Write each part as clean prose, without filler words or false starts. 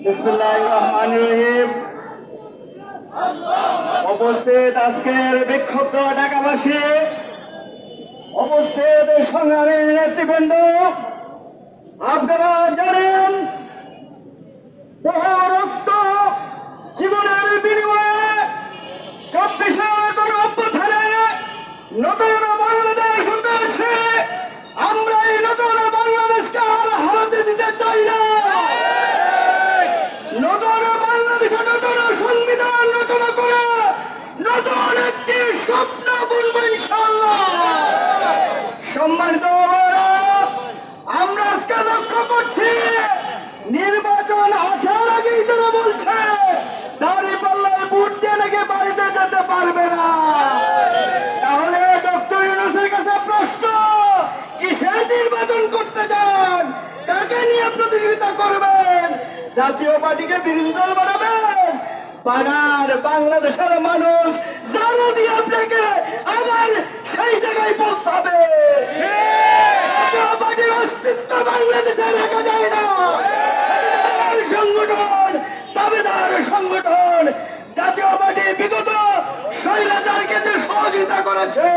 বিসমিল্লাহির রহমানির রহিম। উপস্থিত আজকের বিক্ষুব্ধ ঢাকাবাসী, উপস্থিত সংগ্রামী নেতৃবৃন্দ, আপনারা জানেন বহু রক্ত জীবনের বিনিময়ে 24 গণ অভ্যুত্থানে নতুন বাংলাদেশ পেয়েছে। আমরা এই নতুন বাংলাদেশকে আর হারাতে দিতে চাই না। নতুন বাংলাদেশে নতুন সংবিধান রচনা করে নতুন একটি স্বপ্ন বুনব ইনশাআল্লাহ। সম্মানিত বাবারা, আমরা আজকে লক্ষ্য করছি নির্বাচন আসার আগেই তারা বলছে দাঁড়িপাল্লায় ভোট দিয়ে নাকি বাড়িতে যেতে পারবে না। তাহলে ডক্টর ইউনূসের কাছে প্রশ্ন, কিসের নির্বাচন করতে চান? কাকে নিয়ে প্রতিযোগিতা করবেন? জাতীয় পার্টিকে বিরোধী দল বানাবেন? বানার বাংলাদেশের মানুষ জানো দিয়ে আপনাকে আবার সেই জায়গায় পৌঁছাবে। জাতীয় পার্টির অস্তিত্ব বাংলাদেশে রাখা যায় না। সংগঠন, দাবিদার সংগঠন। জাতীয় পার্টি বিগত স্বৈরাচারকে যে সহযোগিতা করেছে,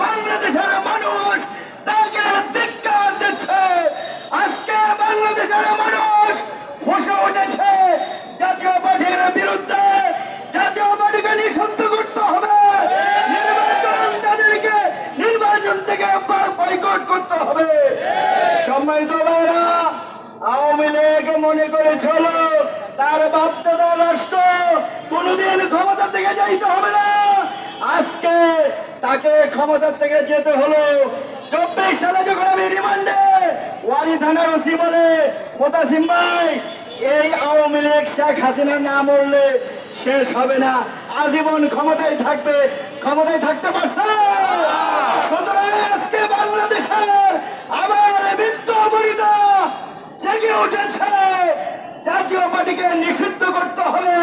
বাংলাদেশের মানুষ তাকে ধিক্কার দিচ্ছে। আজকে বাংলাদেশের মানুষ ফুঁসে উঠেছে জাতীয় পার্টির বিরুদ্ধে। জাতীয় পার্টিকে নিষিদ্ধ করতে হবে। তাদেরকে নির্বাচন থেকে বয়কট করতে হবে। সম্মানিত ভাইরা, আওয়ামী লীগ মনে করেছিল তার বাপদাদার রাষ্ট্র কোনদিন ক্ষমতা থেকে যাইতে হবে না। আজকে তাকে ক্ষমতা থেকে যেতে হলো। 24 সালে যখন আমি রিমান্ডে ওয়ারি থানার ওসি বলে, মোতাসিম ভাই, এই আওয়ামী লীগ শেখ হাসিনা না মরলে শেষ হবে না, আজীবন ক্ষমতায় থাকবে। ক্ষমতায় থাকতে পারছে। সুতরাং আজকে বাংলাদেশের আবার বিদ্রোহীরা জেগে উঠেছে। জাতীয় পার্টিকে নিষিদ্ধ করতে হবে,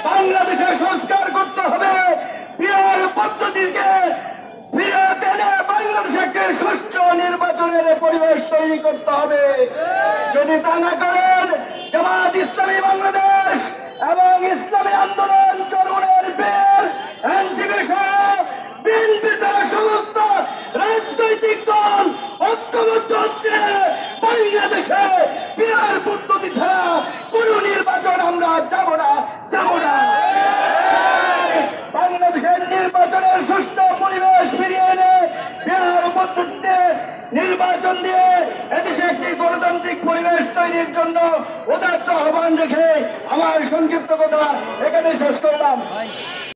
বাংলাদেশে সংস্কার করতে হবে, পিয়ার পদ্ধতিকে ফিরে টেনে বাংলাদেশে একটি সুষ্ঠু নির্বাচনের পরিবেশ তৈরি করতে হবে। যদি তা না করেন, জামাত ইসলামী বাংলাদেশ এবং ইসলামী আন্দোলন চরমনের বীর এনসিপি সহ বিএনপি দ্বারা সমস্ত রাজনৈতিক দল ঐক্যবদ্ধ হচ্ছে। বাংলাদেশে পিয়ার পদ্ধতি ছাড়া কোন নির্বাচন আমরা যাব না। বাংলাদেশের নির্বাচনের সুষ্ঠু পরিবেশ ফিরিয়ে এনে পিয়ার পদ্ধতিতে নির্বাচন দিয়ে এদেশে একটি গণতান্ত্রিক পরিবেশ তৈরির জন্য উদাত্ত আহ্বান রেখে আমার সংক্ষিপ্ত কথা এখানে শেষ করলাম।